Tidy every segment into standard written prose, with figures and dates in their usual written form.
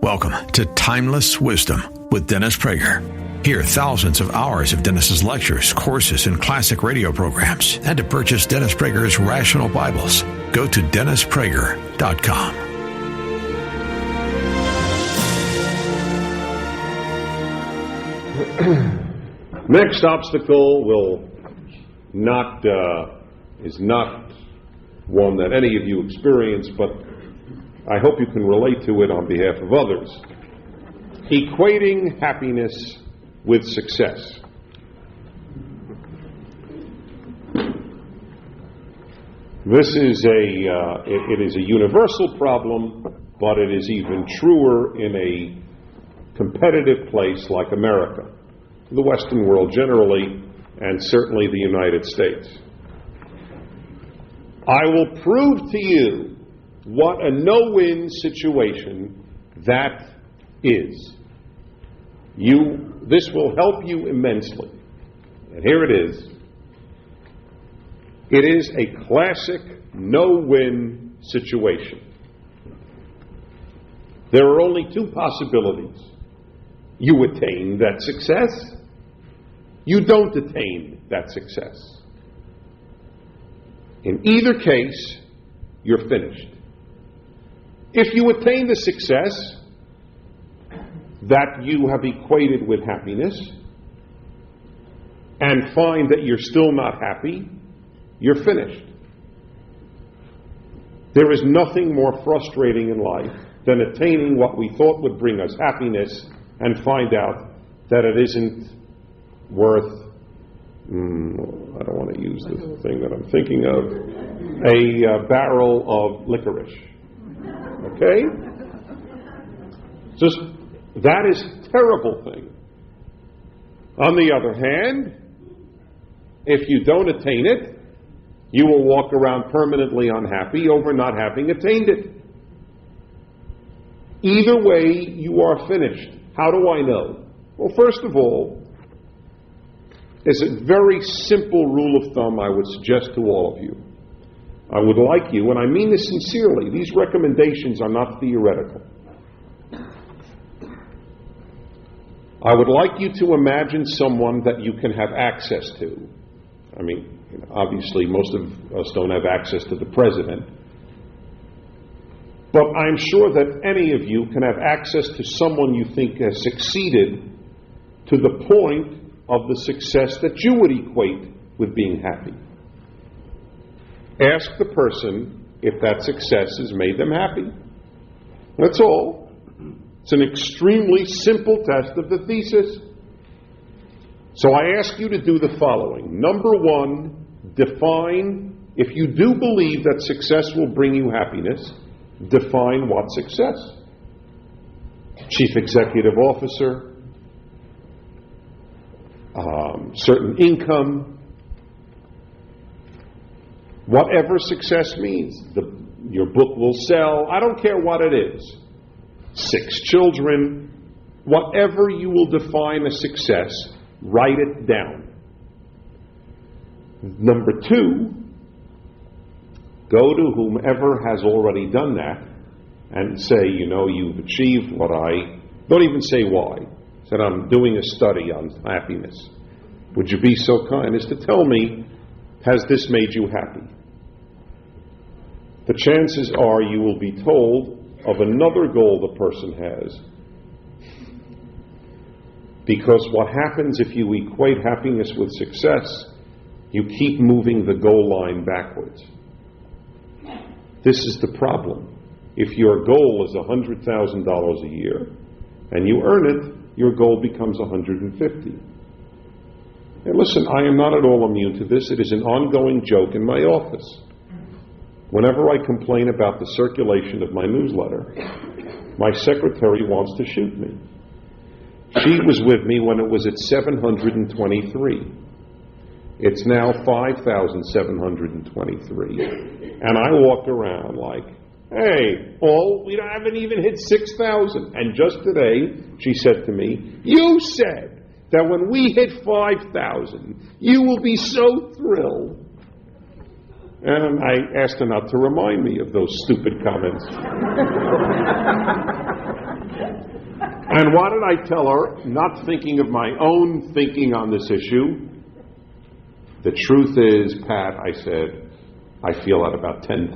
Welcome to Timeless Wisdom with Dennis Prager. Hear thousands of hours of Dennis's lectures, courses, and classic radio programs. And to purchase Dennis Prager's Rational Bibles, go to DennisPrager.com. Next obstacle is not one that any of you experience, but I hope you can relate to it on behalf of others. Equating happiness with success. This is it is a universal problem, but it is even truer in a competitive place like America, the Western world generally, and certainly the United States. I will prove to you what a no-win situation that is. This will help you immensely. And here it is. It is a classic no-win situation. There are only two possibilities. You attain that success. You don't attain that success. In either case, you're finished. If you attain the success that you have equated with happiness and find that you're still not happy, you're finished. There is nothing more frustrating in life than attaining what we thought would bring us happiness and find out that it isn't worth, I don't want to use the thing that I'm thinking of, a barrel of licorice. Okay? Just, that is a terrible thing. On the other hand, if you don't attain it, you will walk around permanently unhappy over not having attained it. Either way, you are finished. How do I know? Well, first of all, there's a very simple rule of thumb I would suggest to all of you. I would like you, and I mean this sincerely, these recommendations are not theoretical. I would like you to imagine someone that you can have access to. I mean, obviously most of us don't have access to the president. But I'm sure that any of you can have access to someone you think has succeeded to the point of the success that you would equate with being happy. Ask the person if that success has made them happy. That's all. It's an extremely simple test of the thesis. So I ask you to do the following. Number one, define, if you do believe that success will bring you happiness, define what success. Chief executive officer, certain income, whatever success means. Your book will sell. I don't care what it is. 6 children. Whatever you will define as success, write it down. Number 2, go to whomever has already done that and say, you've achieved what don't even say why. Said, I'm doing a study on happiness. Would you be so kind as to tell me, has this made you happy? The chances are you will be told of another goal the person has. Because what happens if you equate happiness with success, you keep moving the goal line backwards. This is the problem. If your goal is $100,000 a year and you earn it, your goal becomes $150,000. And listen, I am not at all immune to this. It is an ongoing joke in my office. Whenever I complain about the circulation of my newsletter, my secretary wants to shoot me. She was with me when it was at 723. It's now 5,723. And I walk around like, hey, we haven't even hit 6,000. And just today, she said to me, you said that when we hit 5,000, you will be so thrilled. And I asked her not to remind me of those stupid comments. And what did I tell her? Not thinking of my own thinking on this issue. The truth is, Pat, I said, I feel at about 10,000.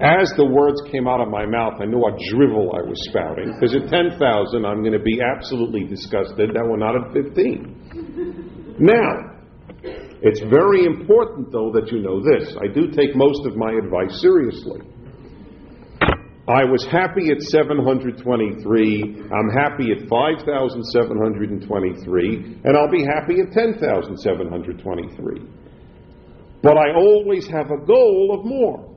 As the words came out of my mouth, I knew what drivel I was spouting, because at 10,000 I'm going to be absolutely disgusted that we're not at 15. Now, it's very important, though, that you know this. I do take most of my advice seriously. I was happy at 723, I'm happy at 5,723, and I'll be happy at 10,723. But I always have a goal of more.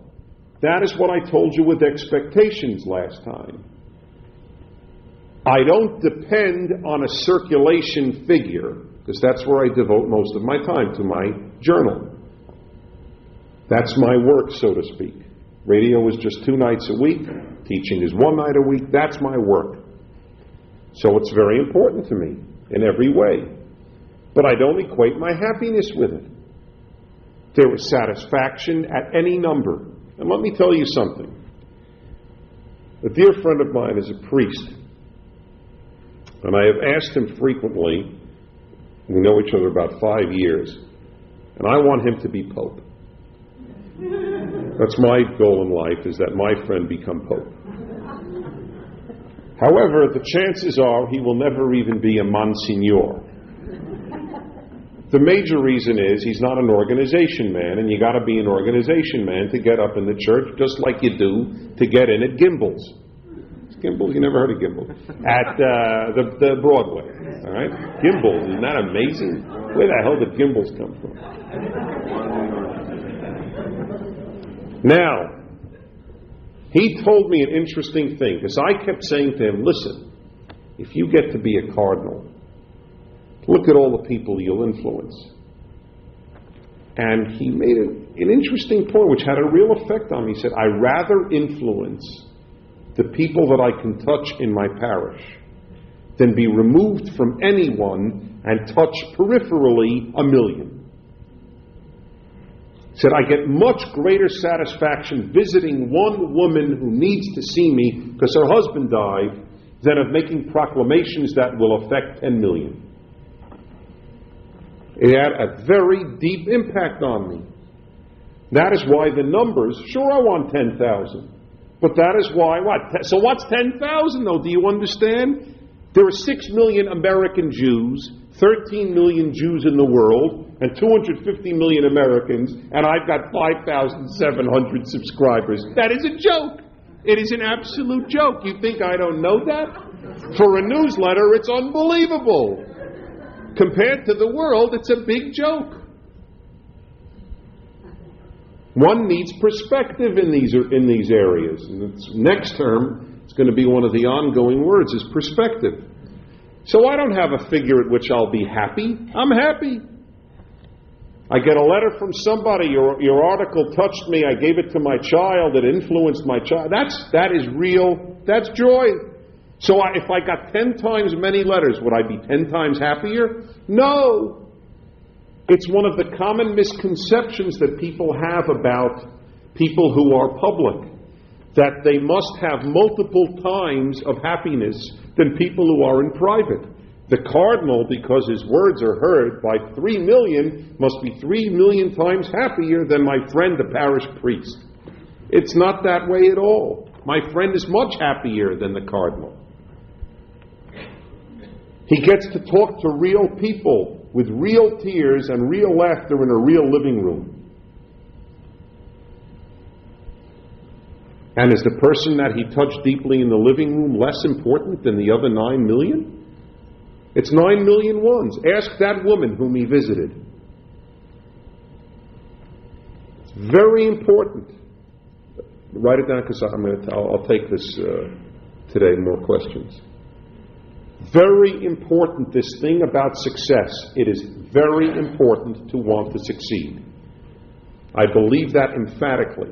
That is what I told you with expectations last time. I don't depend on a circulation figure, because that's where I devote most of my time, to my journal. That's my work, so to speak. Radio is just 2 nights a week. Teaching is 1 night a week. That's my work. So it's very important to me in every way. But I don't equate my happiness with it. There is satisfaction at any number. And let me tell you something. A dear friend of mine is a priest. And I have asked him frequently, we know each other about 5 years, and I want him to be Pope. That's my goal in life, is that my friend become Pope. However, the chances are he will never even be a Monsignor. The major reason is he's not an organization man, and you got to be an organization man to get up in the church, just like you do to get in at Gimbel's. Gimbel's? You never heard of Gimbel's? At the Broadway. All right? Gimbel's, isn't that amazing? Where the hell did Gimbel's come from? Now, he told me an interesting thing, because I kept saying to him, listen, if you get to be a cardinal, look at all the people you'll influence. And he made an interesting point, which had a real effect on me. He said, I rather influence the people that I can touch in my parish than be removed from anyone and touch peripherally 1 million. He said, I get much greater satisfaction visiting one woman who needs to see me because her husband died than of making proclamations that will affect 10 million. It had a very deep impact on me. That is why the numbers, sure, I want 10,000. But that is why, what? So what's 10,000 though? Do you understand? There are 6 million American Jews, 13 million Jews in the world, and 250 million Americans, and I've got 5,700 subscribers. That is a joke. It is an absolute joke. You think I don't know that? For a newsletter, it's unbelievable. Compared to the world, it's a big joke. One needs perspective in these areas. And next term, it's going to be one of the ongoing words, is perspective. So I don't have a figure at which I'll be happy. I'm happy. I get a letter from somebody, your article touched me, I gave it to my child, it influenced my child. That is real, that's joy. So if I got 10 times many letters, would I be 10 times happier? No. It's one of the common misconceptions that people have about people who are public, that they must have multiple times of happiness than people who are in private. The cardinal, because his words are heard by 3 million, must be 3 million times happier than my friend, the parish priest. It's not that way at all. My friend is much happier than the cardinal. He gets to talk to real people with real tears and real laughter in a real living room. And is the person that he touched deeply in the living room less important than the other 9 million? It's 9 million ones. Ask that woman whom he visited. It's very important. Write it down, because I'll take this today, more questions. Very important, this thing about success. It is very important to want to succeed. I believe that emphatically.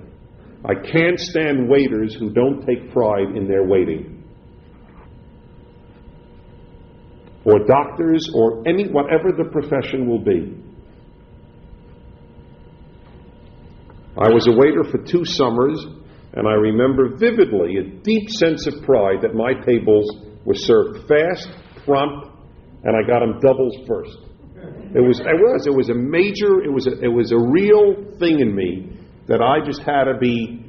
I can't stand waiters who don't take pride in their waiting. Or doctors, or whatever the profession will be. I was a waiter for 2 summers And I remember vividly a deep sense of pride that my tables were served fast, prompt, and I got them doubles first. It was a real thing in me that I just had to be,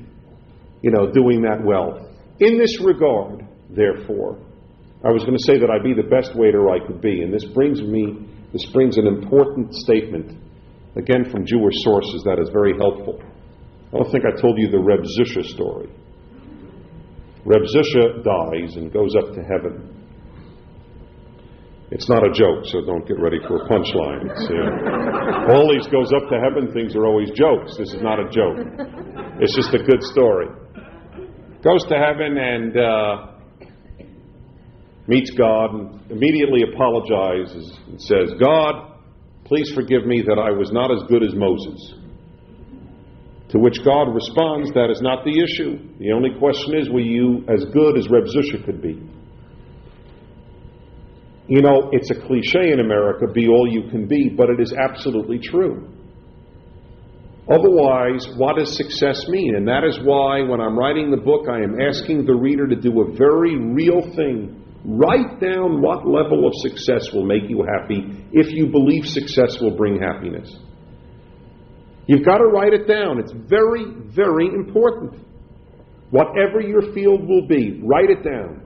doing that well. In this regard, therefore, I was going to say that I'd be the best waiter I could be, and this brings an important statement, again from Jewish sources, that is very helpful. I don't think I told you the Reb Zusha story. Reb Zusha dies and goes up to heaven. It's not a joke, so don't get ready for a punchline. Always goes up to heaven, things are always jokes. This is not a joke. It's just a good story. Goes to heaven and meets God and immediately apologizes and says, God, please forgive me that I was not as good as Moses. To which God responds, that is not the issue. The only question is, were you as good as Reb Zusha could be? It's a cliche in America, be all you can be, but it is absolutely true. Otherwise, what does success mean? And that is why when I'm writing the book, I am asking the reader to do a very real thing. Write down what level of success will make you happy if you believe success will bring happiness. You've got to write it down. It's very, very important. Whatever your field will be, write it down.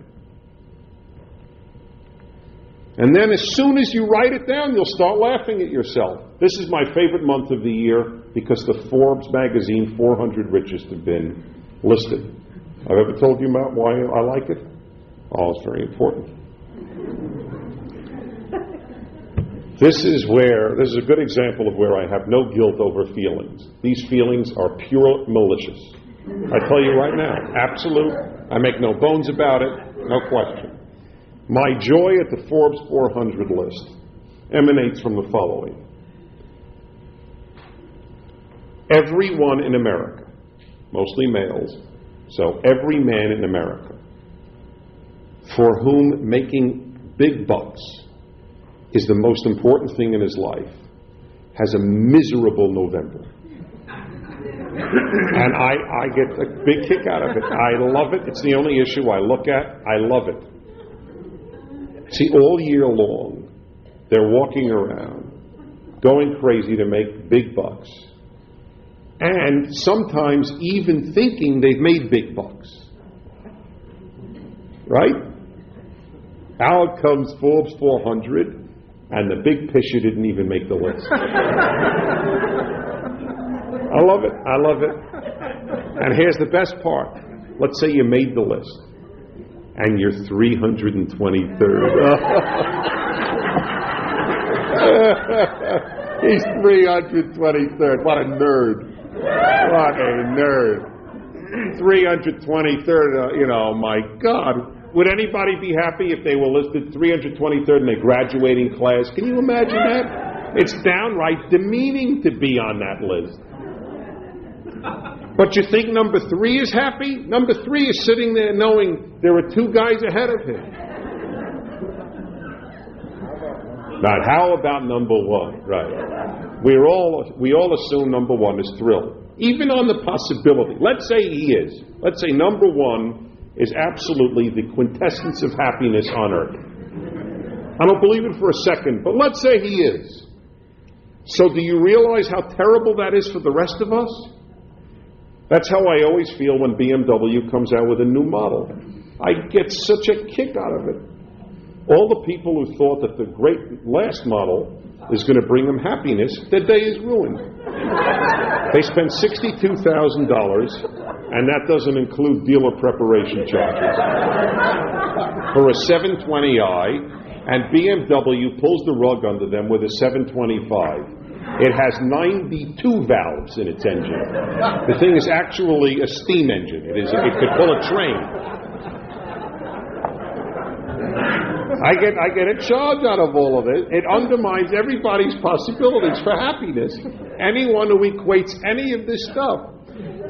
And then as soon as you write it down, you'll start laughing at yourself. This is my favorite month of the year because the Forbes magazine 400 richest have been listed. I've ever told you about why I like it? Oh, it's very important. This is a good example of where I have no guilt over feelings. These feelings are pure malicious. I tell you right now, absolute. I make no bones about it, no question. My joy at the Forbes 400 list emanates from the following. Everyone in America, mostly males, so every man in America, for whom making big bucks is the most important thing in his life, has a miserable November. And I get a big kick out of it. I love it. It's the only issue I look at. I love it. See, all year long, they're walking around, going crazy to make big bucks, and sometimes even thinking they've made big bucks. Right? Out comes Forbes 400, and the big pisher didn't even make the list. I love it. I love it. And here's the best part. Let's say you made the list, and you're 323rd. He's 323rd. What a nerd. What a nerd. 323rd, my God. Would anybody be happy if they were listed 323rd in a graduating class? Can you imagine that? It's downright demeaning to be on that list. But you think number 3 is happy? Number 3 is sitting there knowing there are 2 guys ahead of him. Now, how about number 1? Right. We all assume number 1 is thrilled. Even on the possibility. Let's say he is. Let's say number 1 is absolutely the quintessence of happiness on earth. I don't believe it for a second, but let's say he is. So do you realize how terrible that is for the rest of us? That's how I always feel when BMW comes out with a new model. I get such a kick out of it. All the people who thought that the great last model is going to bring them happiness, their day is ruined. They spent $62,000, and that doesn't include dealer preparation charges, for a 720i, and BMW pulls the rug under them with a 725. It has 92 valves in its engine. The thing is actually a steam engine. It could pull a train. I get a charge out of all of it. It undermines everybody's possibilities for happiness. Anyone who equates any of this stuff.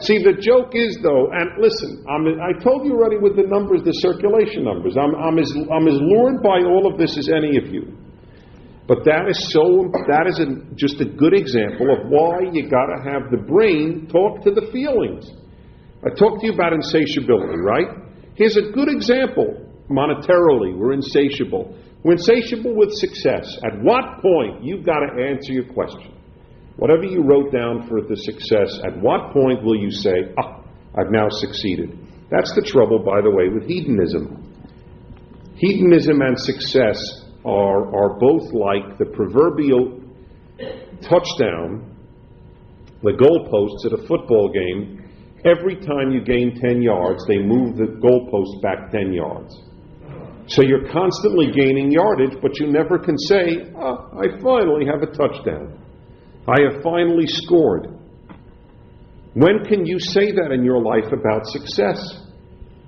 See, the joke is, though, and listen, I told you already with the numbers, the circulation numbers. I'm as lured by all of this as any of you. But that is just a good example of why you got to have the brain talk to the feelings. I talked to you about insatiability, right? Here's a good example. Monetarily, we're insatiable. We're insatiable with success. At what point, you've got to answer your question. Whatever you wrote down for the success, at what point will you say, I've now succeeded? That's the trouble, by the way, with hedonism. Hedonism and success are both like the proverbial touchdown, the goalposts at a football game. Every time you gain 10 yards, they move the goalpost back 10 yards. So you're constantly gaining yardage, but you never can say, I finally have a touchdown. I have finally scored. When can you say that in your life about success?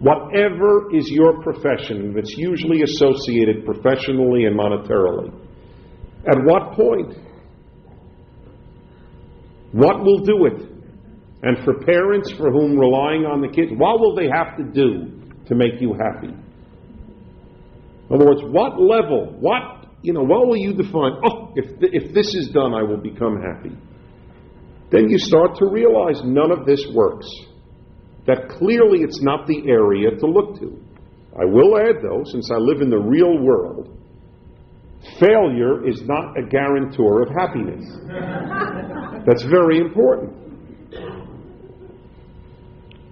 Whatever is your profession, that's usually associated professionally and monetarily. At what point? What will do it? And for parents for whom relying on the kids, what will they have to do to make you happy? In other words, what level, what will you define? If this is done, I will become happy. Then you start to realize none of this works. That clearly it's not the area to look to. I will add, though, since I live in the real world, failure is not a guarantor of happiness. That's very important.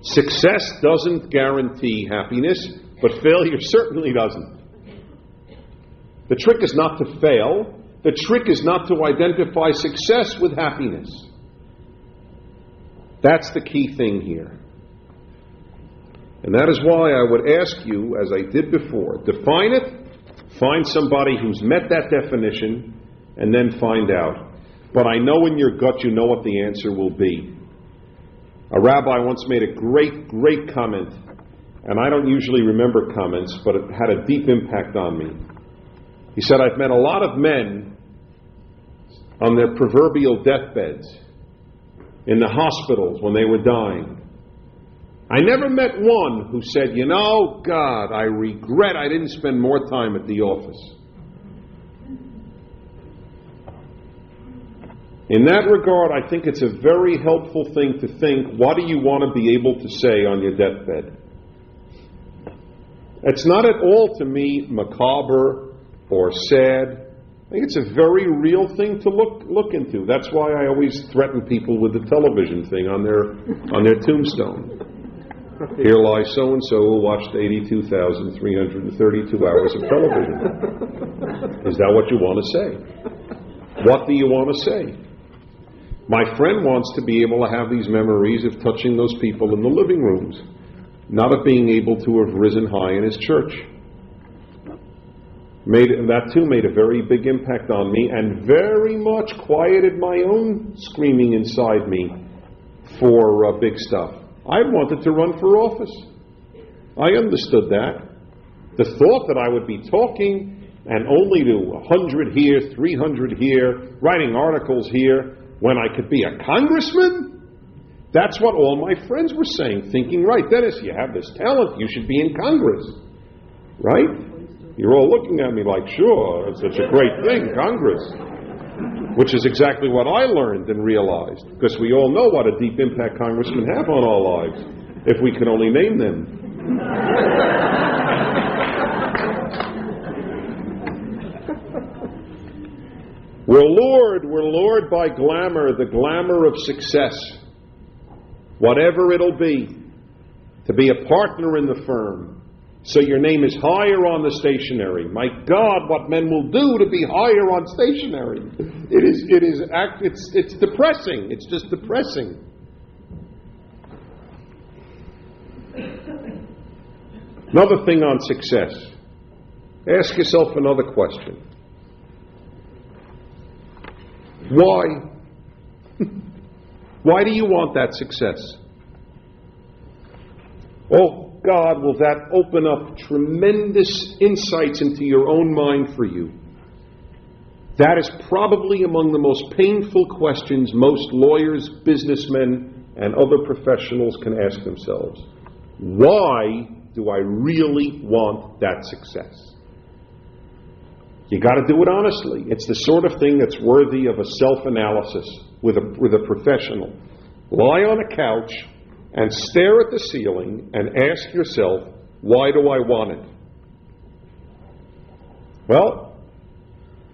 Success doesn't guarantee happiness, but failure certainly doesn't. The trick is not to fail. The trick is not to identify success with happiness. That's the key thing here. And that is why I would ask you, as I did before, define it, find somebody who's met that definition, and then find out. But I know in your gut you know what the answer will be. A rabbi once made a great comment, and I don't usually remember comments, but it had a deep impact on me. He said, I've met a lot of men on their proverbial deathbeds, in the hospitals when they were dying. I never met one who said, God, I regret I didn't spend more time at the office. In that regard, I think it's a very helpful thing to think, what do you want to be able to say on your deathbed? It's not at all, to me, macabre or sad. I think it's a very real thing to look into. That's why I always threaten people with the television thing on their tombstone. Here lies so-and-so who watched 82,332 hours of television. Is that what you want to say? What do you want to say? My friend wants to be able to have these memories of touching those people in the living rooms, not of being able to have risen high in his church. That too made a very big impact on me and very much quieted my own screaming inside me for big stuff. I wanted to run for office. I understood that. The thought that I would be talking and only to 100 here, 300 here, writing articles here, when I could be a congressman? That's what all my friends were saying, thinking, right, Dennis, you have this talent, you should be in Congress. Right? You're all looking at me like, sure, it's such a great thing, Congress. Which is exactly what I learned and realized, because we all know what a deep impact congressmen have on our lives, if we could only name them. We're lured by glamour, the glamour of success, whatever it'll be, to be a partner in the firm, so your name is higher on the stationery. My God, what men will do to be higher on stationery. It's depressing. It's just depressing. Another thing on success. Ask yourself another question. Why? Why do you want that success? Oh, God, will that open up tremendous insights into your own mind for you? That is probably among the most painful questions most lawyers, businessmen, and other professionals can ask themselves. Why do I really want that success? You got to do it honestly. It's the sort of thing that's worthy of a self-analysis with a professional. Lie on a couch and stare at the ceiling and ask yourself, why do I want it? Well,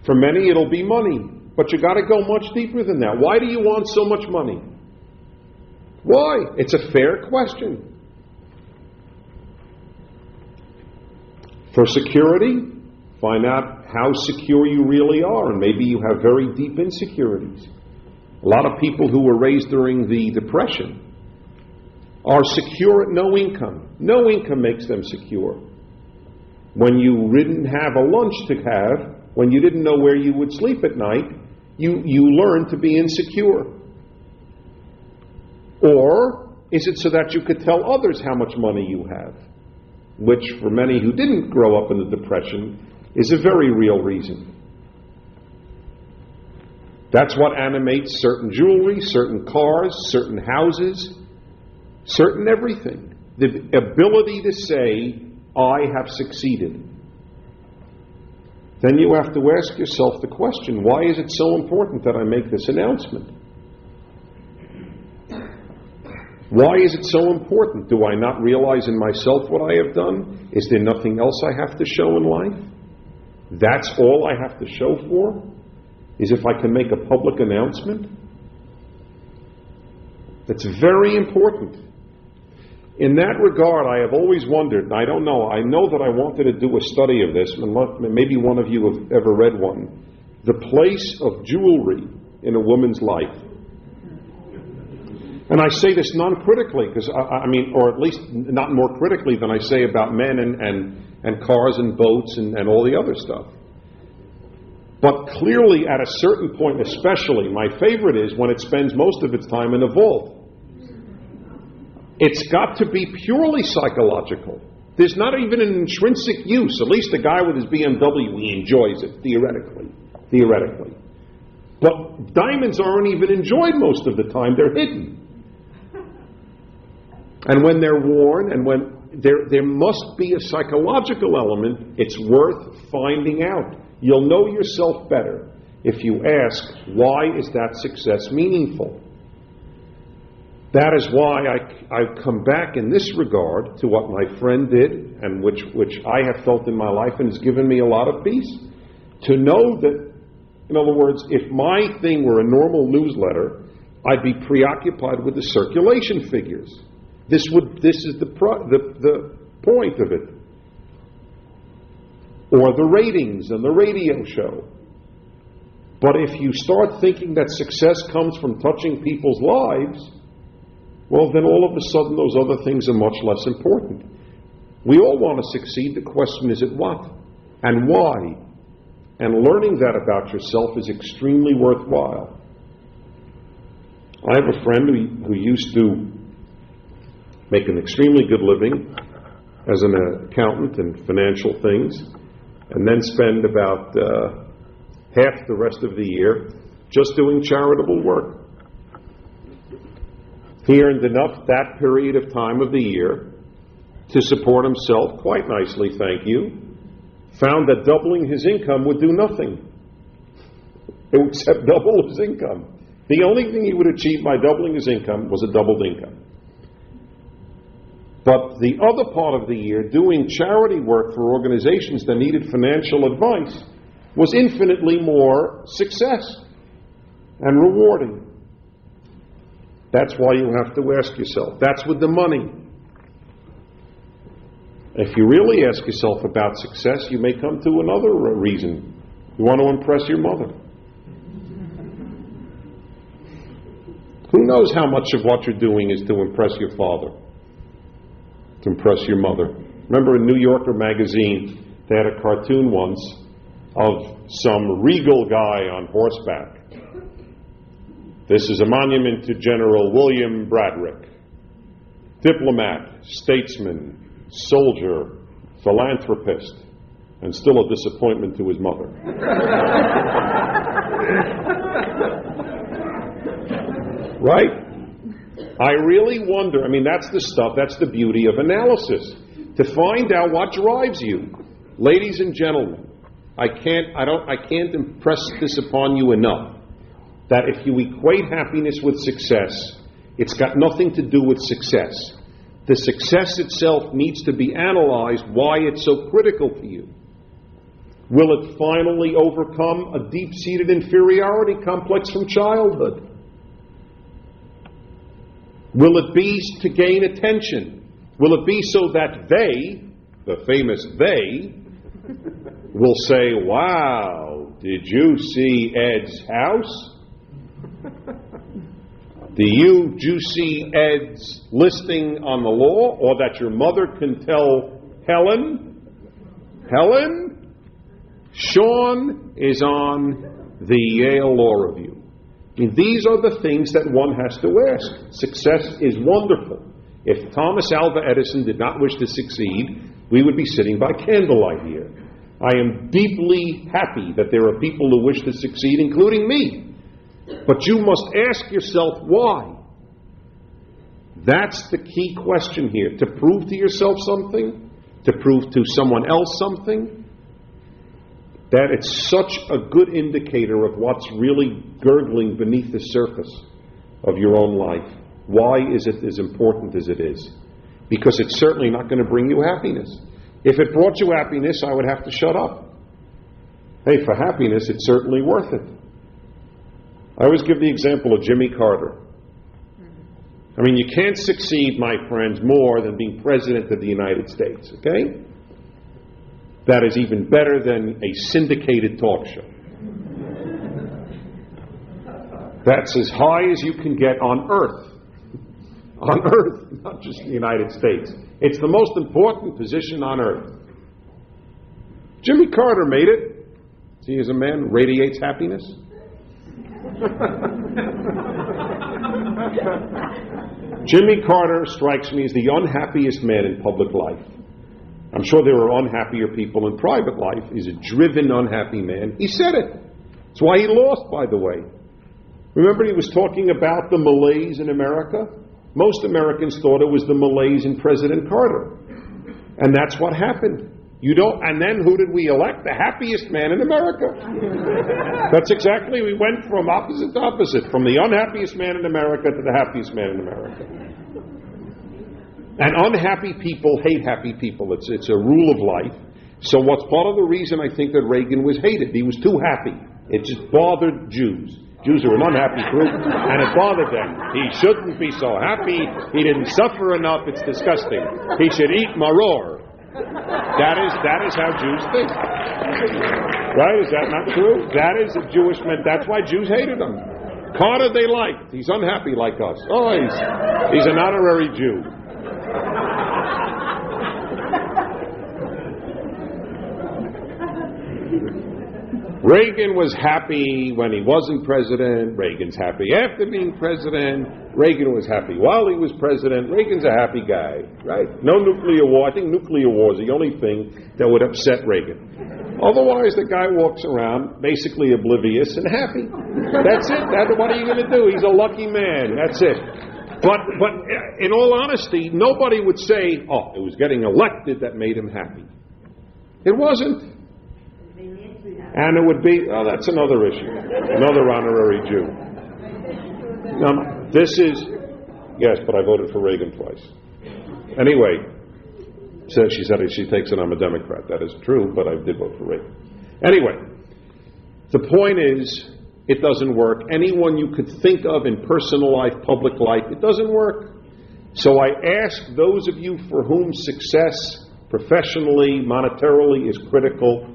for many it'll be money, but you got to go much deeper than that. Why do you want so much money? Why? It's a fair question. For security, find out how secure you really are, and maybe you have very deep insecurities. A lot of people who were raised during the Depression are secure at no income. No income makes them secure. When you didn't have a lunch to have, when you didn't know where you would sleep at night, you learned to be insecure. Or is it so that you could tell others how much money you have? Which, for many who didn't grow up in the Depression, is a very real reason. That's what animates certain jewelry, certain cars, certain houses, certain everything. The ability to say, I have succeeded. Then you have to ask yourself the question, why is it so important that I make this announcement? Why is it so important? Do I not realize in myself what I have done? Is there nothing else I have to show in life? That's all I have to show for? Is if I can make a public announcement? That's very important. In that regard, I have always wondered, and I don't know, I know that I wanted to do a study of this, and maybe one of you have ever read one, the place of jewelry in a woman's life. And I say this non-critically, because or at least not more critically than I say about men and cars and boats and all the other stuff. But clearly at a certain point especially, my favorite is when it spends most of its time in a vault. It's got to be purely psychological. There's not even an intrinsic use. At least the guy with his BMW, he enjoys it, theoretically. But diamonds aren't even enjoyed most of the time. They're hidden. And when they're worn, and when there must be a psychological element, it's worth finding out. You'll know yourself better if you ask, why is that success meaningful? That is why I come back in this regard to what my friend did, and which I have felt in my life and has given me a lot of peace. To know that, in other words, if my thing were a normal newsletter, I'd be preoccupied with the circulation figures. This is the point of it. Or the ratings on the radio show. But if you start thinking that success comes from touching people's lives, well, then all of a sudden those other things are much less important. We all want to succeed. The question is at what? And why? And learning that about yourself is extremely worthwhile. I have a friend who used to make an extremely good living as an accountant in financial things, and then spend about half the rest of the year just doing charitable work. He earned enough that period of time of the year to support himself quite nicely, thank you. Found that doubling his income would do nothing except double his income. The only thing he would achieve by doubling his income was a doubled income. But the other part of the year, doing charity work for organizations that needed financial advice, was infinitely more success and rewarding. That's why you have to ask yourself. That's with the money. If you really ask yourself about success, you may come to another reason. You want to impress your mother. Who knows how much of what you're doing is to impress your father? To impress your mother. Remember in New Yorker magazine, they had a cartoon once of some regal guy on horseback. This is a monument to General William Braddock, diplomat, statesman, soldier, philanthropist, and still a disappointment to his mother. Right? I really wonder, that's the stuff, that's the beauty of analysis. To find out what drives you. Ladies and gentlemen, I can't impress this upon you enough. That if you equate happiness with success, It's got nothing to do with success. The success itself needs to be analyzed why it's so critical to you. Will it finally overcome a deep-seated inferiority complex from childhood? Will it be to gain attention? Will it be so that they, the famous they, will say, wow, did you see Ed's house? Did you see Ed's listing on the law? Or that your mother can tell Helen, Sean is on the Yale Law Review. I mean, these are the things that one has to ask. Success is wonderful. If Thomas Alva Edison did not wish to succeed, we would be sitting by candlelight here. I am deeply happy that there are people who wish to succeed, including me. But you must ask yourself why. That's the key question here. To prove to yourself something, to prove to someone else something, that it's such a good indicator of what's really gurgling beneath the surface of your own life. Why is it as important as it is? Because it's certainly not going to bring you happiness. If it brought you happiness, I would have to shut up. Hey, for happiness, it's certainly worth it. I always give the example of Jimmy Carter. I mean, you can't succeed, my friends, more than being President of the United States, okay? That is even better than a syndicated talk show. That's as high as you can get on earth. On earth, not just the United States. It's the most important position on earth. Jimmy Carter made it. See, as a man radiates happiness. Jimmy Carter strikes me as the unhappiest man in public life. I'm sure there are unhappier people in private life. He's a driven, unhappy man. He said it. That's why he lost, by the way. Remember he was talking about the malaise in America? Most Americans thought it was the malaise in President Carter. And that's what happened. And then who did we elect? The happiest man in America. That's exactly, we went from opposite to opposite, from the unhappiest man in America to the happiest man in America. And unhappy people hate happy people. It's a rule of life. So what's part of the reason I think that Reagan was hated? He was too happy. It just bothered Jews. Jews are an unhappy group, and it bothered them. He shouldn't be so happy. He didn't suffer enough. It's disgusting. He should eat maror. That is how Jews think. Right? Is that not true? That is a Jewish man. That's why Jews hated him. Carter they liked. He's unhappy like us. Oh, he's an honorary Jew. Reagan was happy when he wasn't president. Reagan's happy after being president. Reagan was happy while he was president. Reagan's a happy guy, right? No nuclear war. I think nuclear war is the only thing that would upset Reagan. Otherwise, the guy walks around basically oblivious and happy. That's it. What are you going to do? He's a lucky man. That's it. But in all honesty, nobody would say, oh, it was getting elected that made him happy. It wasn't. And it would be, oh, that's another issue. Another honorary Jew. Now, this is, yes, but I voted for Reagan twice. Anyway, so she said she takes it I'm a Democrat. That is true, but I did vote for Reagan. Anyway, the point is, it doesn't work. Anyone you could think of in personal life, public life, it doesn't work. So I ask those of you for whom success, professionally, monetarily, is critical,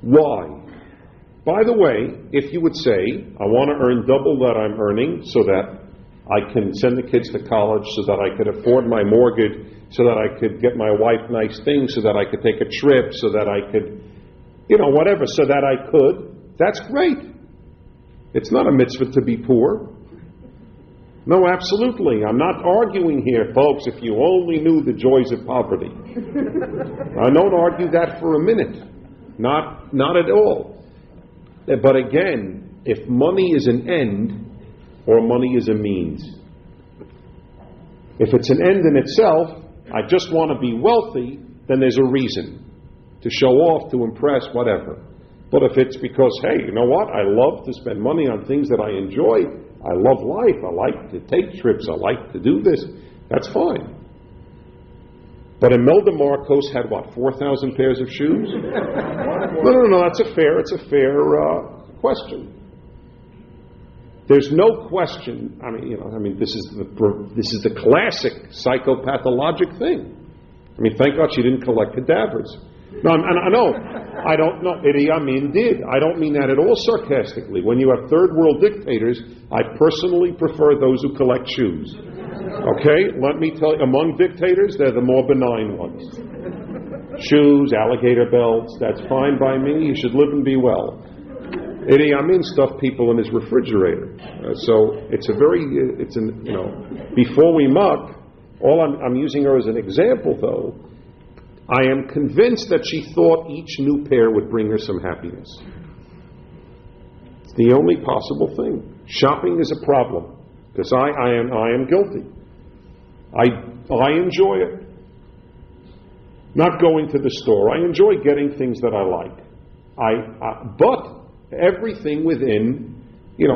why? By the way, if you would say, I want to earn double that I'm earning so that I can send the kids to college, so that I could afford my mortgage, so that I could get my wife nice things, so that I could take a trip, so that I could, whatever, so that I could, that's great. It's not a mitzvah to be poor. No, absolutely. I'm not arguing here, folks, if you only knew the joys of poverty. I don't argue that for a minute. Not at all. But again, if money is an end or money is a means. If it's an end in itself, I just want to be wealthy, then there's a reason to show off, to impress, whatever. But if it's because, hey, you know what, I love to spend money on things that I enjoy, I love life. I like to take trips. I like to do this. That's fine. But Imelda Marcos had, 4,000 pairs of shoes? No, it's a fair question. There's no question. This is the classic psychopathologic thing. Thank God she didn't collect cadavers. No, I know. I don't know. Idi Amin did. I don't mean that at all sarcastically. When you have third world dictators, I personally prefer those who collect shoes. Okay? Let me tell you, among dictators, they're the more benign ones. Shoes, alligator belts, that's fine by me. You should live and be well. Idi Amin stuffed people in his refrigerator. So before we muck, I'm using her as an example, though. I am convinced that she thought each new pair would bring her some happiness. It's the only possible thing. Shopping is a problem, because I am guilty. I enjoy it. Not going to the store. I enjoy getting things that I like. But everything within,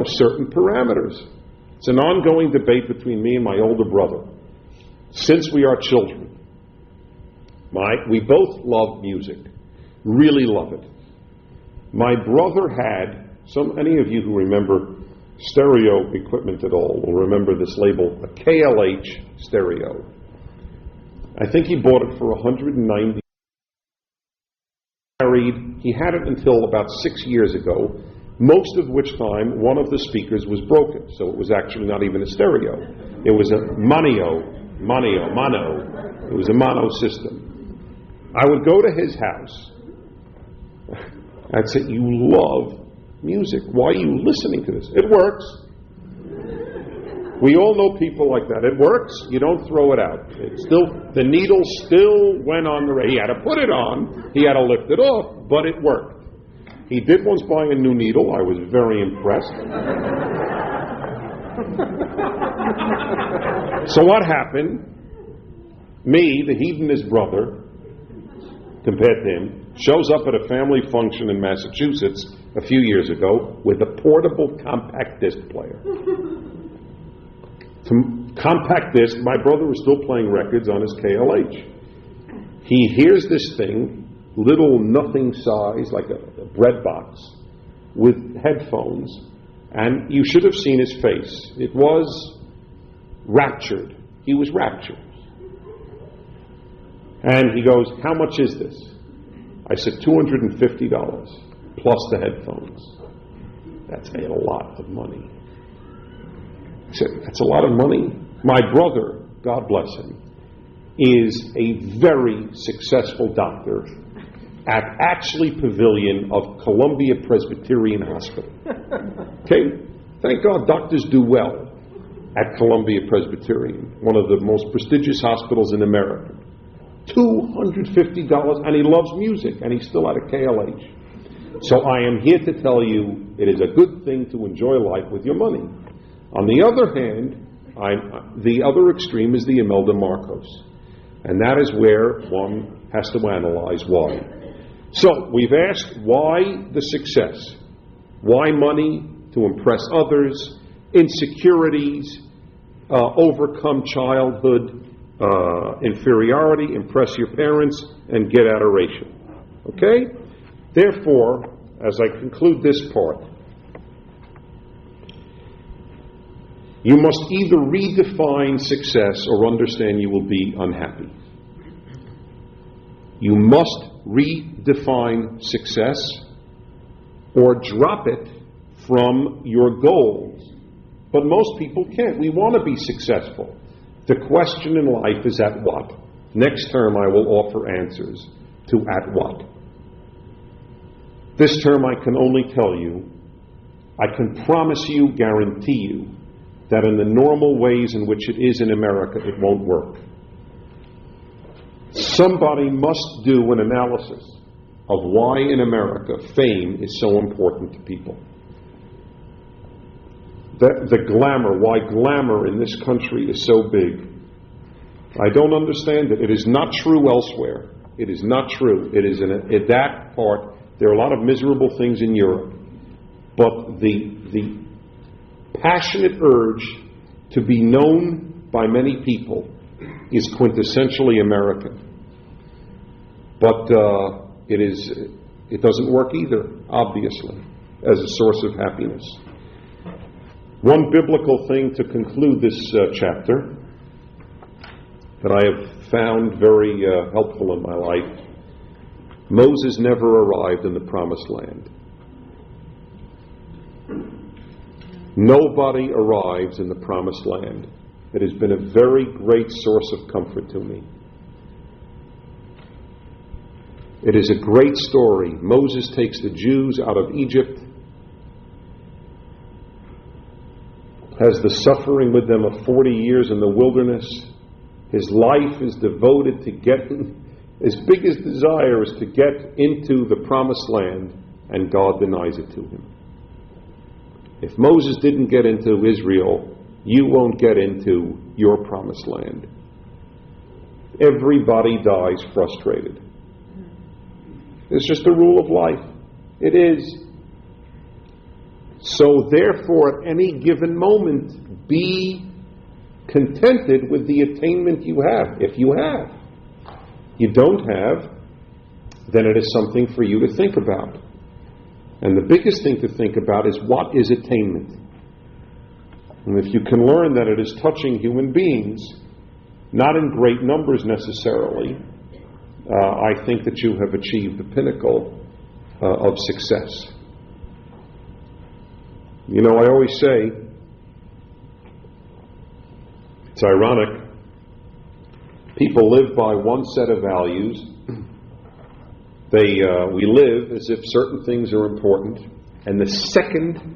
certain parameters. It's an ongoing debate between me and my older brother. Since we are children, we both love music, really love it. My brother had, any of you who remember stereo equipment at all will remember this label, a KLH stereo. I think he bought it for $190. He had it until about 6 years ago, most of which time one of the speakers was broken, so it was actually not even a stereo. It was a mono. It was a mono system. I would go to his house. I'd say, "You love music. Why are you listening to this?" "It works." We all know people like that. It works. You don't throw it out. The needle still went on the radio. He had to put it on. He had to lift it off, but it worked. He did once buy a new needle. I was very impressed. So what happened? Me, the hedonist brother, compared to him, shows up at a family function in Massachusetts a few years ago with a portable compact disc player. Compact disc, my brother was still playing records on his KLH. He hears this thing, little nothing size, like a bread box, with headphones, and you should have seen his face. It was raptured. He was raptured. And he goes, "How much is this?" I said, $250 plus the headphones. That's a lot of money. I said, "That's a lot of money?" My brother, God bless him, is a very successful doctor at Ashley Pavilion of Columbia Presbyterian Hospital. Okay? Thank God doctors do well at Columbia Presbyterian, one of the most prestigious hospitals in America. $250, and he loves music, and he's still at a KLH. So I am here to tell you, it is a good thing to enjoy life with your money. On the other hand, the other extreme is the Imelda Marcos, and that is where one has to analyze why. So we've asked why the success, why money to impress others, insecurities, overcome childhood inferiority, impress your parents, and get adoration. Okay? Therefore, as I conclude this part, you must either redefine success or understand you will be unhappy. You must redefine success or drop it from your goals. But most people can't. We want to be successful. The question in life is at what? Next term I will offer answers to at what. This term I can only tell you, I can promise you, guarantee you, that in the normal ways in which it is in America, it won't work. Somebody must do an analysis of why in America fame is so important to people. The glamour, why glamour in this country is so big. I don't understand it. It is not true elsewhere. It is not true. It is in that part. There are a lot of miserable things in Europe. But the passionate urge to be known by many people is quintessentially American. But it doesn't work either, obviously, as a source of happiness. One biblical thing to conclude this chapter that I have found very helpful in my life: Moses never arrived in the promised land. Nobody arrives in the promised land. It has been a very great source of comfort to me. It is a great story. Moses takes the Jews out of Egypt, has the suffering with them of 40 years in the wilderness. His life is devoted to getting, his biggest desire is to get into the promised land, and God denies it to him. If Moses didn't get into Israel, you won't get into your promised land. Everybody dies frustrated. It's just a rule of life. It is. So therefore, at any given moment, be contented with the attainment you have, if you have. You don't have, then it is something for you to think about. And the biggest thing to think about is, what is attainment? And if you can learn that it is touching human beings, not in great numbers necessarily, I think that you have achieved the pinnacle of success. You know, I always say, it's ironic, people live by one set of values. We live as if certain things are important, and the second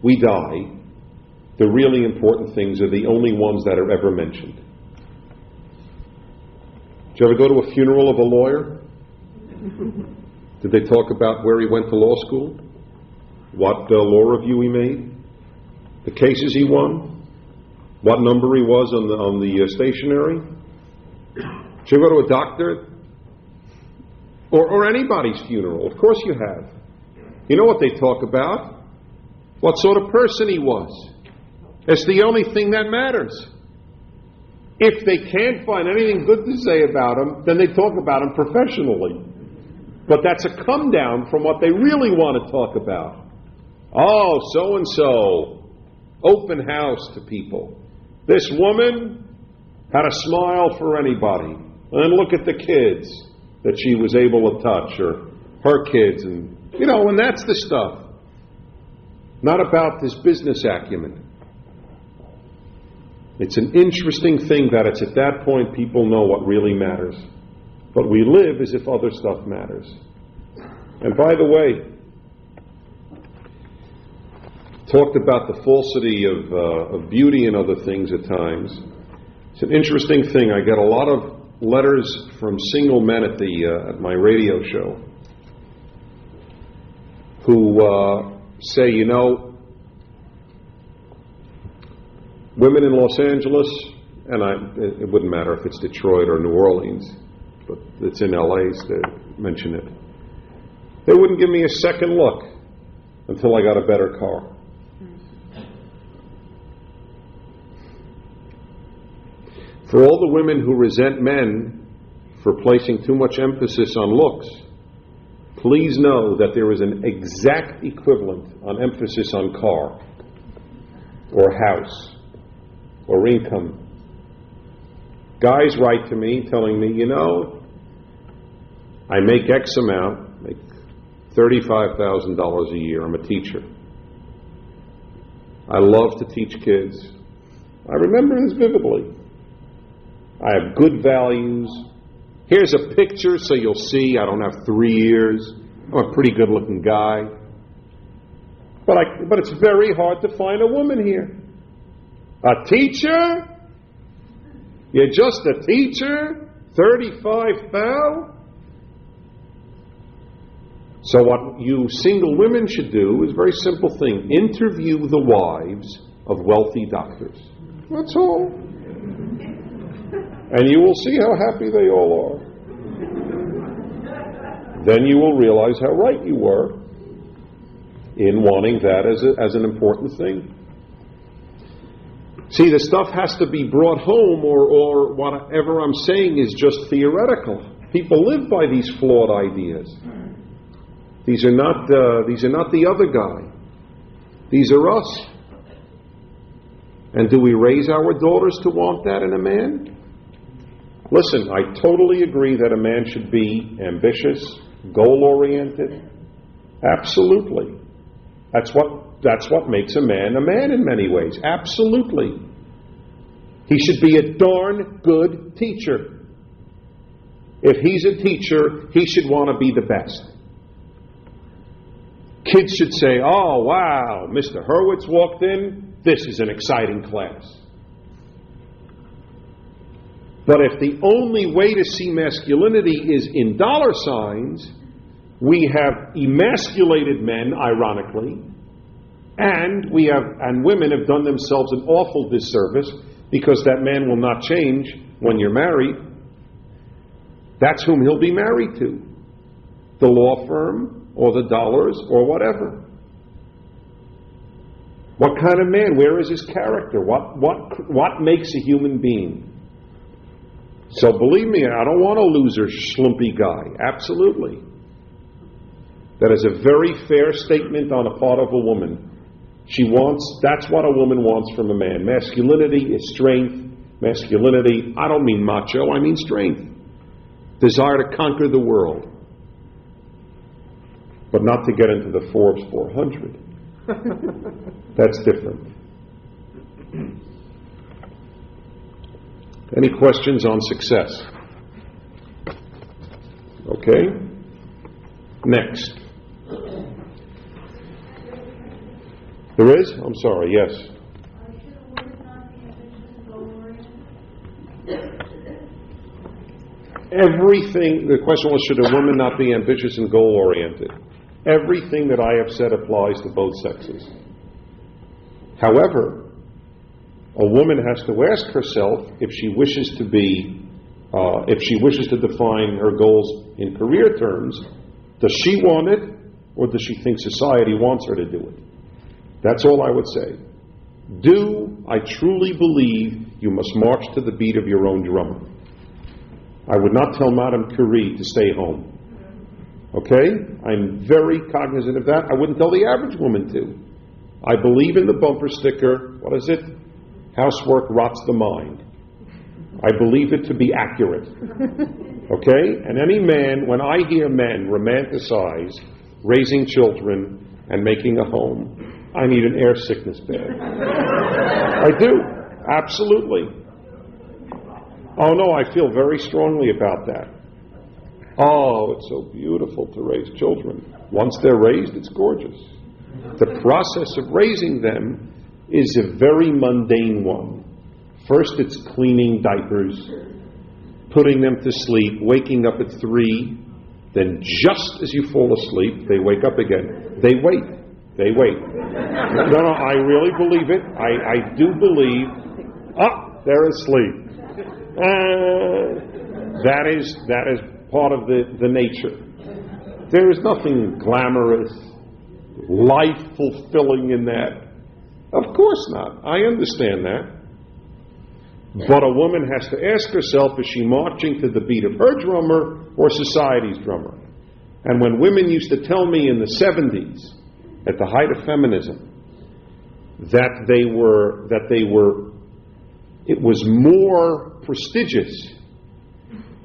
we die, the really important things are the only ones that are ever mentioned. Did you ever go to a funeral of a lawyer? Did they talk about where he went to law school? What law review he made? The cases he won? What number he was on the stationery? Did you ever go to a doctor? Or anybody's funeral? Of course you have. You know what they talk about? What sort of person he was. It's the only thing that matters. If they can't find anything good to say about him, then they talk about him professionally. But that's a come down from what they really want to talk about. Oh, so-and-so, open house to people. This woman had a smile for anybody. And then look at the kids that she was able to touch, or her kids, and and that's the stuff. Not about this business acumen. It's an interesting thing that it's at that point people know what really matters. But we live as if other stuff matters. And by the way, talked about the falsity of beauty and other things at times. It's an interesting thing. I get a lot of letters from single men at my radio show who say, women in Los Angeles, and it wouldn't matter if it's Detroit or New Orleans, but it's in LA, so they mention it. They wouldn't give me a second look until I got a better car. For all the women who resent men for placing too much emphasis on looks, please know that there is an exact equivalent on emphasis on car, or house, or income. Guys write to me telling me, I make X amount, make $35,000 a year. I'm a teacher. I love to teach kids. I remember this vividly. I have good values. Here's a picture so you'll see I don't have 3 ears. I'm a pretty good-looking guy. But it's very hard to find a woman here. A teacher? You're just a teacher? 35,000? So what you single women should do is a very simple thing. Interview the wives of wealthy doctors. That's all. And you will see how happy they all are. Then you will realize how right you were in wanting that as an important thing. See, the stuff has to be brought home, or whatever I'm saying is just theoretical. People live by these flawed ideas. These are not the other guy. These are us. And do we raise our daughters to want that in a man? Listen, I totally agree that a man should be ambitious, goal-oriented. Absolutely. That's what makes a man in many ways. Absolutely. He should be a darn good teacher. If he's a teacher, he should want to be the best. Kids should say, "Oh, wow, Mr. Hurwitz walked in. This is an exciting class." But if the only way to see masculinity is in dollar signs, we have emasculated men, ironically, and women have done themselves an awful disservice because that man will not change when you're married. That's whom he'll be married to. The law firm, or the dollars, or whatever. What kind of man? Where is his character? What makes a human being? So believe me, I don't want a loser, schlumpy guy. Absolutely. That is a very fair statement on the part of a woman. That's what a woman wants from a man. Masculinity is strength. Masculinity, I don't mean macho, I mean strength. Desire to conquer the world. But not to get into the Forbes 400. That's different. Any questions on success? Okay. Next. There is? I'm sorry, yes. Everything, the question was, should a woman not be ambitious and goal-oriented? Everything that I have said applies to both sexes. However, a woman has to ask herself if she wishes to define her goals in career terms. Does she want it, or does she think society wants her to do it? That's all I would say. I truly believe you must march to the beat of your own drummer. I would not tell Madame Curie to stay home. Okay? I'm very cognizant of that. I wouldn't tell the average woman to. I believe in the bumper sticker. What is it? Housework rots the mind. I believe it to be accurate. Okay? And any man, when I hear men romanticize raising children and making a home, I need an air sickness bed. I do. Absolutely. Oh no, I feel very strongly about that. Oh, it's so beautiful to raise children. Once they're raised, it's gorgeous. The process of raising them is a very mundane one. First, it's cleaning diapers, putting them to sleep, waking up at 3. Then just as you fall asleep, they wake up again. They wait. No, I really believe it. I do believe. They're asleep. That is part of the nature. There is nothing glamorous, life-fulfilling in that. Of course not. I understand that. But a woman has to ask herself, is she marching to the beat of her drummer or society's drummer? And when women used to tell me in the 70s, at the height of feminism, it was more prestigious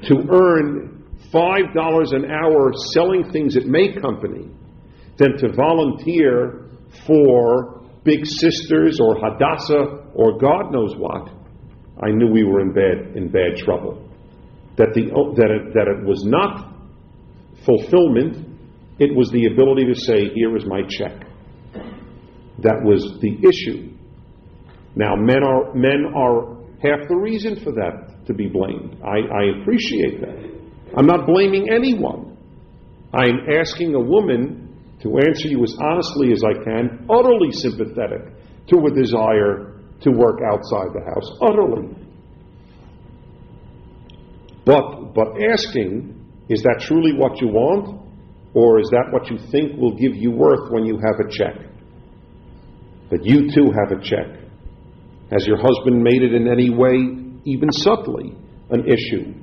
to earn $5 an hour selling things at May Company than to volunteer for Big Sisters or Hadassah or God knows what, I knew we were in bad trouble. That it was not fulfillment, it was the ability to say, here is my check. That was the issue. Now, men are half the reason for that to be blamed. I appreciate that. I'm not blaming anyone. I'm asking a woman to answer you as honestly as I can, utterly sympathetic to a desire to work outside the house, utterly. But asking, is that truly what you want? Or is that what you think will give you worth when you have a check? That you too have a check. Has your husband made it in any way, even subtly, an issue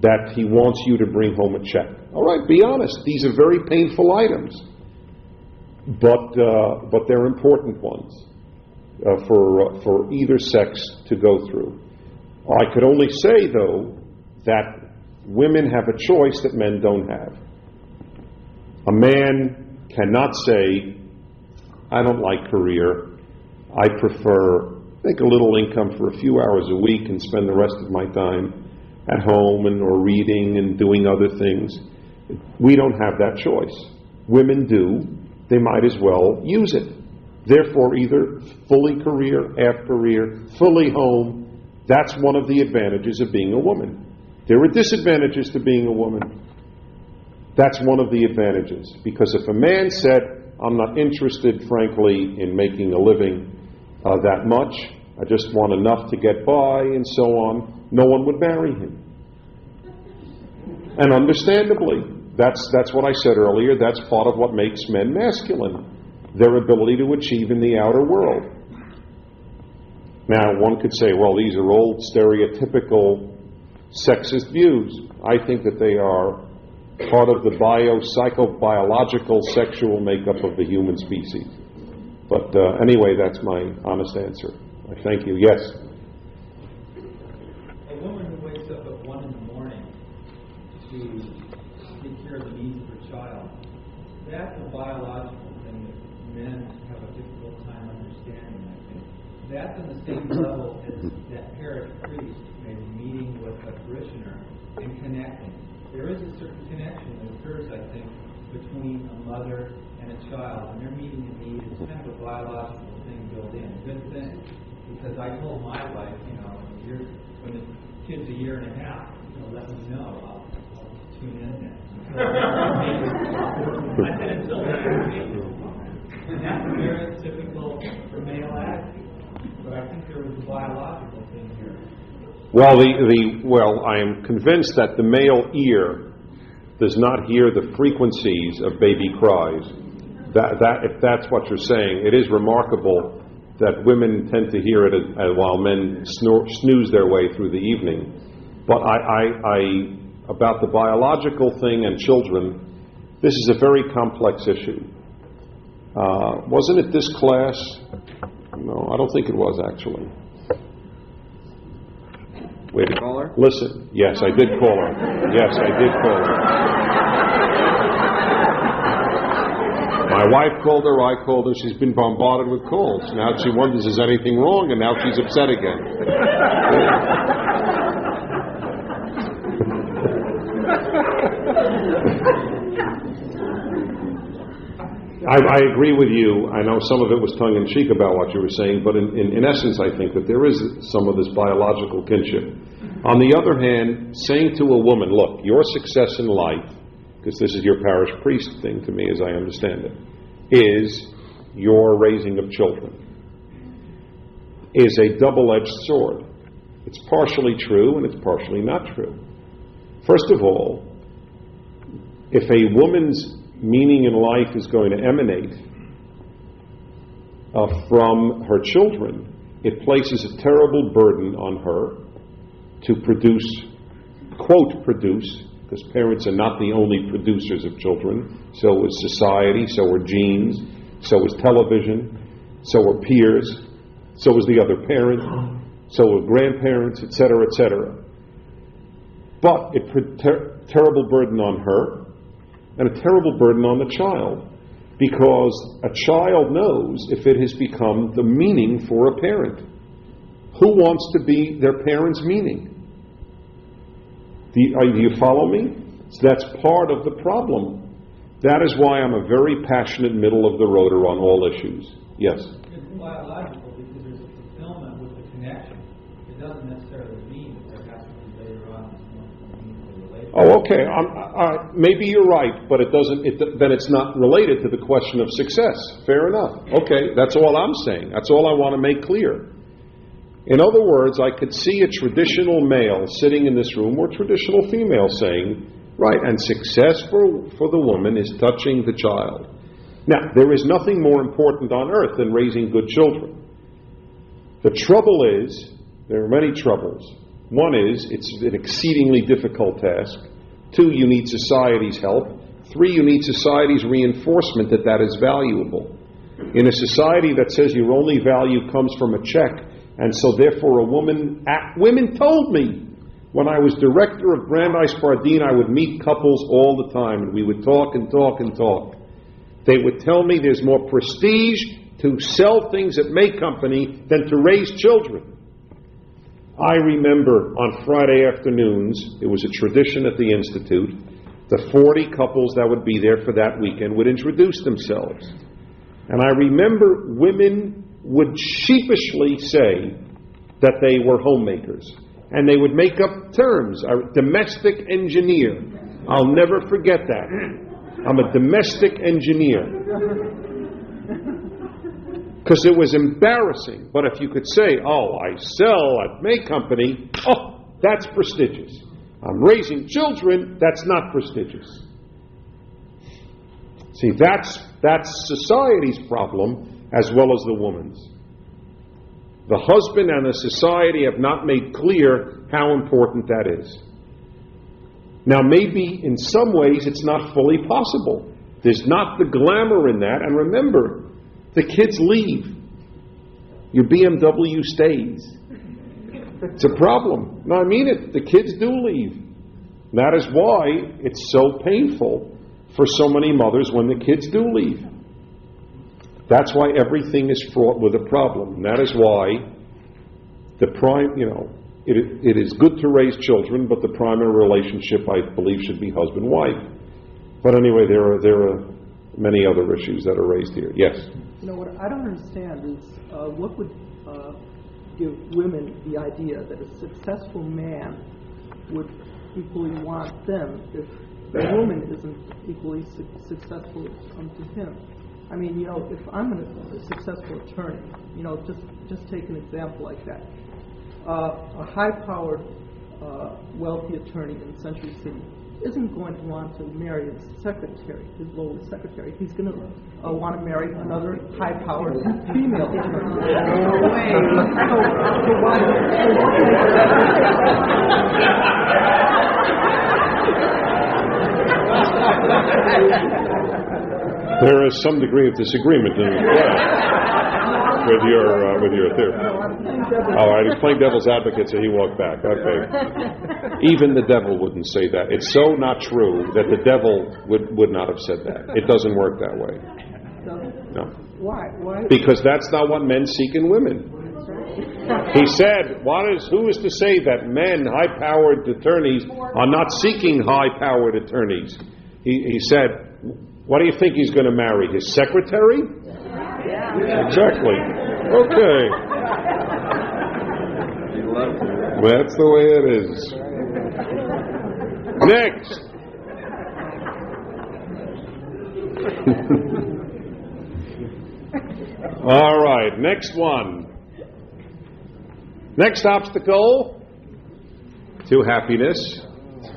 that he wants you to bring home a check? All right, be honest. These are very painful items, but they're important ones for either sex to go through. I could only say, though, that women have a choice that men don't have. A man cannot say, I don't like career. I prefer make a little income for a few hours a week and spend the rest of my time at home or reading and doing other things. We don't have that choice. Women do. They might as well use it. Therefore, either fully career, half career, fully home. That's one of the advantages of being a woman. There are disadvantages to being a woman. That's one of the advantages. Because if a man said, I'm not interested, frankly, in making a living that much, I just want enough to get by and so on, no one would marry him. And understandably, that's what I said earlier, that's part of what makes men masculine, their ability to achieve in the outer world. Now, one could say, well, these are old stereotypical sexist views. I think that they are part of the psychobiological sexual makeup of the human species. But anyway, that's my honest answer. I thank you. Yes? A woman who wakes up at 1 in the morning to take care of the needs of her child, that's a biological thing that men have a difficult time understanding, I think. That's on the same level as that parish priest maybe meeting with a parishioner and connecting. There is a certain connection that occurs, I think, between a mother and a child, and they're meeting a need. It's kind of a biological thing built in. Good thing. Because I told my wife, when the kid's a year and a half, let me know. I'll tune in then. I said until then. And that's a very typical for male attitude. But I think there was a biological thing here. Well, I am convinced that the male ear does not hear the frequencies of baby cries. If that's what you're saying, it is remarkable that women tend to hear it while men snooze their way through the evening. But about the biological thing and children, this is a very complex issue. Wasn't it this class? No, I don't think it was actually. Wait a minute. Listen. Yes, I did call her. Yes, I did call her. My wife called her, I called her. She's been bombarded with calls. Now she wonders, is anything wrong? And now she's upset again. I agree with you. I know some of it was tongue-in-cheek about what you were saying, but in essence, I think that there is some of this biological kinship. On the other hand, saying to a woman, look, your success in life, because this is your parish priest thing to me as I understand it, is your raising of children, is a double-edged sword. It's partially true and it's partially not true. First of all, if a woman's meaning in life is going to emanate from her children, it places a terrible burden on her to produce, quote, produce, because parents are not the only producers of children. So is society, so are genes, so is television, so are peers, so is the other parent, so are grandparents, etc., etc. But it put terrible burden on her and a terrible burden on the child, because a child knows if it has become the meaning for a parent. Who wants to be their parent's meaning? Do you follow me? So that's part of the problem. That is why I'm a very passionate middle-of-the-roader on all issues. Yes? It's biological because there's a fulfillment with the connection. It doesn't necessarily mean that there has to be later on some meaningful relationship. Oh, okay. Maybe you're right, but it doesn't. Then it's not related to the question of success. Fair enough. Okay, that's all I'm saying. That's all I want to make clear. In other words, I could see a traditional male sitting in this room or traditional female saying, right, and success for the woman is touching the child. Now, there is nothing more important on earth than raising good children. The trouble is, there are many troubles. One is, it's an exceedingly difficult task. 2, you need society's help. 3, you need society's reinforcement that that is valuable. In a society that says your only value comes from a check, and so therefore a women told me, when I was director of Brandeis Bardeen, I would meet couples all the time, and we would talk and talk and talk. They would tell me there's more prestige to sell things at May Company than to raise children. I remember on Friday afternoons, it was a tradition at the Institute, the 40 couples that would be there for that weekend would introduce themselves. And I remember women would sheepishly say that they were homemakers. And they would make up terms. A domestic engineer. I'll never forget that. I'm a domestic engineer. Because it was embarrassing. But if you could say, oh, I sell at May Company, oh, that's prestigious. I'm raising children, that's not prestigious. See, that's society's problem as well as the woman's. The husband and the society have not made clear how important that is. Now, maybe in some ways it's not fully possible. There's not the glamour in that. And remember, the kids leave. Your BMW stays. It's a problem. No, I mean it. The kids do leave. And that is why it's so painful for so many mothers when the kids do leave. That's why everything is fraught with a problem. And that is why it is good to raise children, but the primary relationship, I believe, should be husband-wife. But anyway, there are many other issues that are raised here. Yes? What I don't understand is what would give women the idea that a successful man would equally want them if the woman isn't equally successful to him. I mean, if I'm a successful attorney, just take an example like that. A high-powered, wealthy attorney in Century City isn't going to want to marry his secretary, his lowly secretary. He's going to want to marry another high-powered female attorney. No way. So why? There is some degree of disagreement with your theory. All right, he's playing devil's advocate, so he walked back. Okay. Even the devil wouldn't say that. It's so not true that the devil would not have said that. It doesn't work that way. No. Why? Because that's not what men seek in women. He said, who is to say that men, high-powered attorneys, are not seeking high-powered attorneys? He said, what do you think he's going to marry? His secretary? Yeah. Exactly. Okay. That's the way it is. Next. All right, next one. Next obstacle to happiness.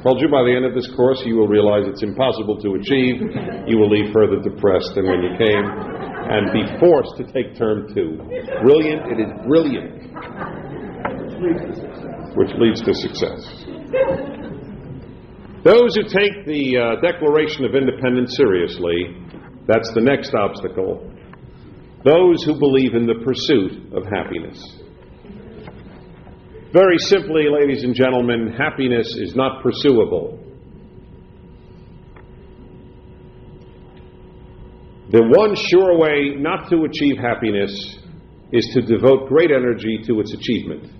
Told you by the end of this course you will realize it's impossible to achieve. You will leave further depressed than when you came and be forced to take term 2. Brilliant, it is brilliant. Which leads to success. Those who take the Declaration of Independence seriously, that's the next obstacle. Those who believe in the pursuit of happiness. Very simply, ladies and gentlemen, happiness is not pursuable. The one sure way not to achieve happiness is to devote great energy to its achievement.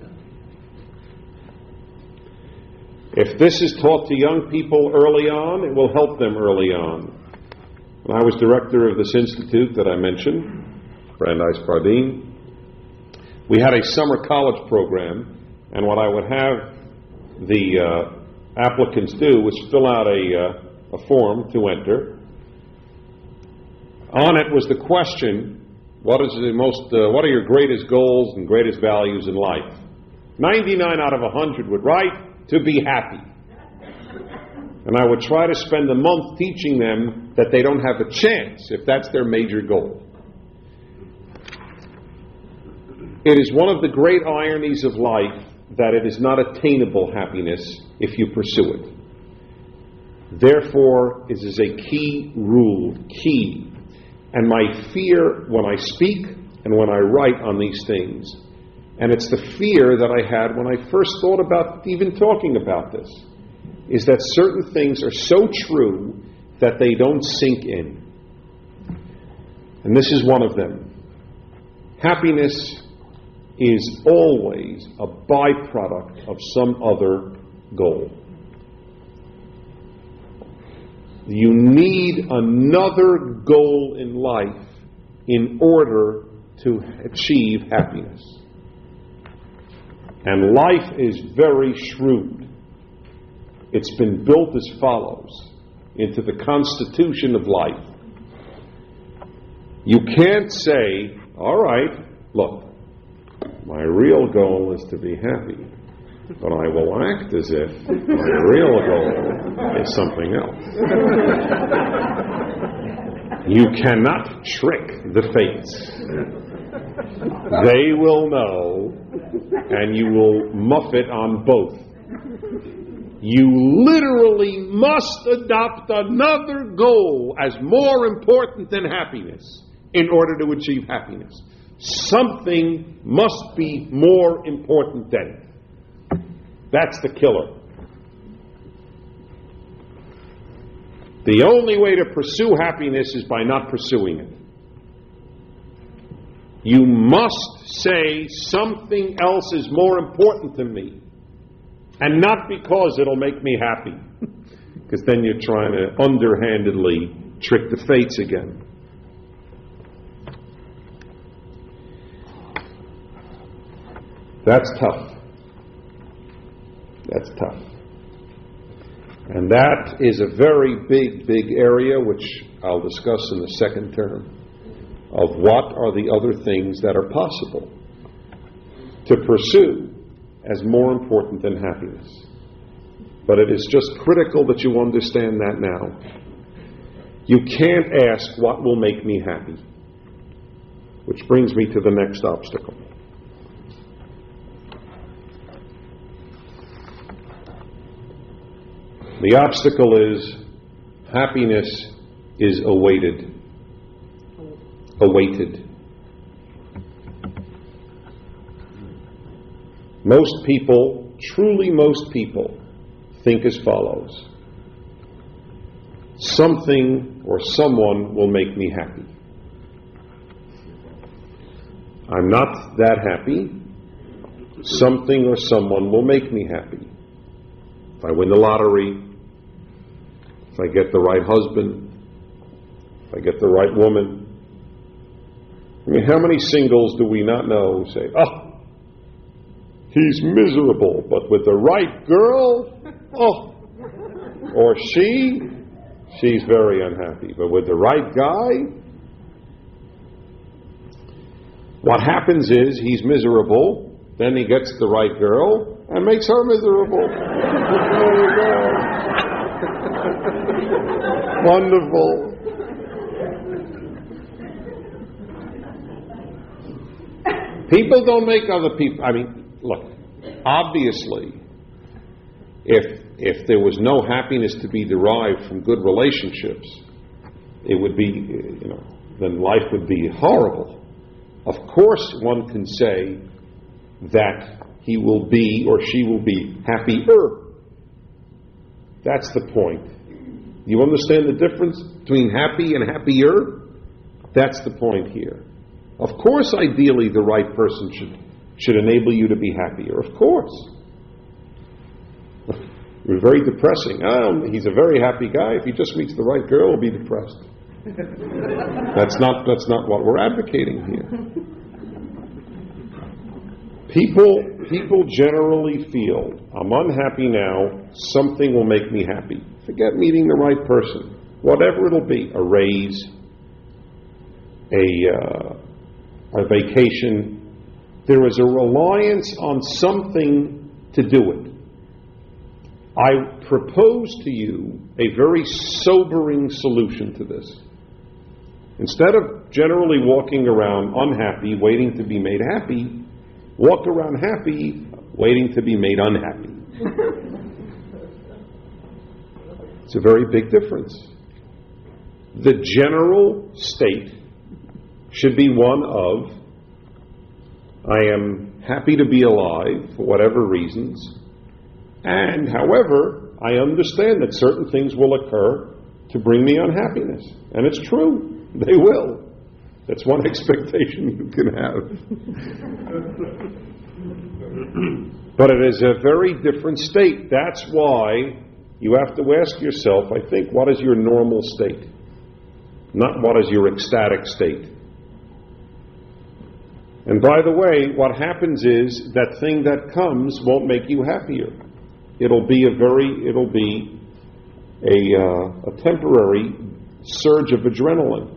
If this is taught to young people early on, it will help them early on. When I was director of this institute that I mentioned, Brandeis Bardeen, we had a summer college program. And what I would have the applicants do was fill out a form to enter. On it was the question, what are your greatest goals and greatest values in life? 99 out of 100 would write, to be happy. And I would try to spend a month teaching them that they don't have a chance if that's their major goal. It is one of the great ironies of life that it is not attainable happiness if you pursue it. Therefore, it is a key rule, key. And my fear when I speak and when I write on these things, and it's the fear that I had when I first thought about even talking about this, is that certain things are so true that they don't sink in. And this is one of them. Happiness is always a byproduct of some other goal. You need another goal in life in order to achieve happiness. And life is very shrewd. It's been built as follows into the constitution of life. You can't say, all right, look, my real goal is to be happy, but I will act as if my real goal is something else. You cannot trick the fates. They will know, and you will muff it on both. You literally must adopt another goal as more important than happiness in order to achieve happiness. Something must be more important than it. That's the killer. The only way to pursue happiness is by not pursuing it. You must say something else is more important than me. And not because it'll make me happy. Because then you're trying to underhandedly trick the fates again. That's tough. That's tough. And that is a very big, big area, which I'll discuss in the second term, of what are the other things that are possible to pursue as more important than happiness. But it is just critical that you understand that now. You can't ask what will make me happy. Which brings me to the next obstacle. The obstacle is happiness is awaited. Most people, truly most people, think as follows. Something or someone will make me happy. I'm not that happy. Something or someone will make me happy. If I win the lottery, if I get the right husband, if I get the right woman. I mean, how many singles do we not know who say, oh, he's miserable, but with the right girl, oh, or she's very unhappy, but with the right guy, what happens is he's miserable, then he gets the right girl and makes her miserable. There you go. Wonderful. People don't make other people. I mean, look, obviously, if there was no happiness to be derived from good relationships, it would be, then life would be horrible. Of course, one can say that he will be or she will be happier. That's the point. You understand the difference between happy and happier? That's the point here. Of course, ideally, the right person should enable you to be happier. Of course. It was very depressing. He's a very happy guy. If he just meets the right girl, he'll be depressed. That's not what we're advocating here. People generally feel, I'm unhappy now, something will make me happy. Forget meeting the right person. Whatever it'll be, a raise, a vacation. There is a reliance on something to do it. I propose to you a very sobering solution to this. Instead of generally walking around unhappy, waiting to be made happy, walk around happy, waiting to be made unhappy. It's a very big difference. The general state should be one of, I am happy to be alive for whatever reasons, and however, I understand that certain things will occur to bring me unhappiness. And it's true, they will. That's one expectation you can have. But it is a very different state. That's why you have to ask yourself, I think, what is your normal state? Not what is your ecstatic state. And by the way, what happens is that thing that comes won't make you happier. It'll be a temporary surge of adrenaline,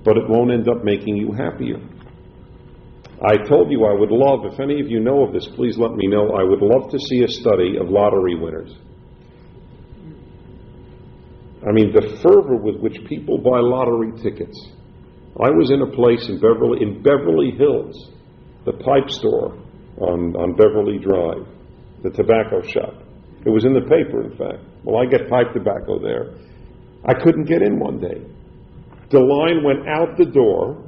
but it won't end up making you happier. I told you I would love, if any of you know of this, please let me know. I would love to see a study of lottery winners. I mean, the fervor with which people buy lottery tickets. I was in a place in Beverly Hills, the pipe store on Beverly Drive, the tobacco shop. It was in the paper, in fact. Well, I get pipe tobacco there. I couldn't get in one day. The line went out the door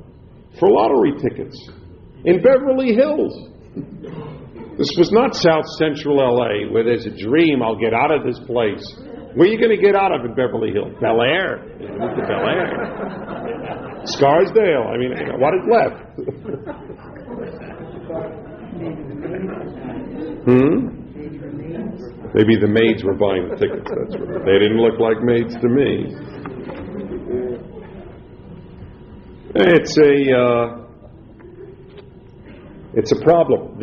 for lottery tickets in Beverly Hills. This was not South Central LA, where there's a dream, I'll get out of this place. Where are you going to get out of in Beverly Hills? Bel Air. Move to Bel Air. Scarsdale. I mean, what is left? Maybe the maids were buying the tickets. That's right. They didn't look like maids to me. It's a problem.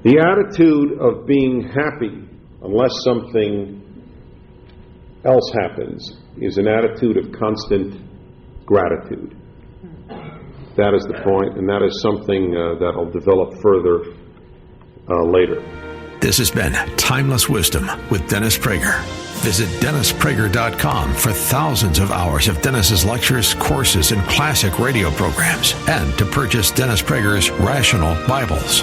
The attitude of being happy, unless something else happens, is an attitude of constant gratitude. That is the point, and that is something that will develop further later. This has been Timeless Wisdom with Dennis Prager. Visit DennisPrager.com for thousands of hours of Dennis's lectures, courses, and classic radio programs, and to purchase Dennis Prager's Rational Bibles.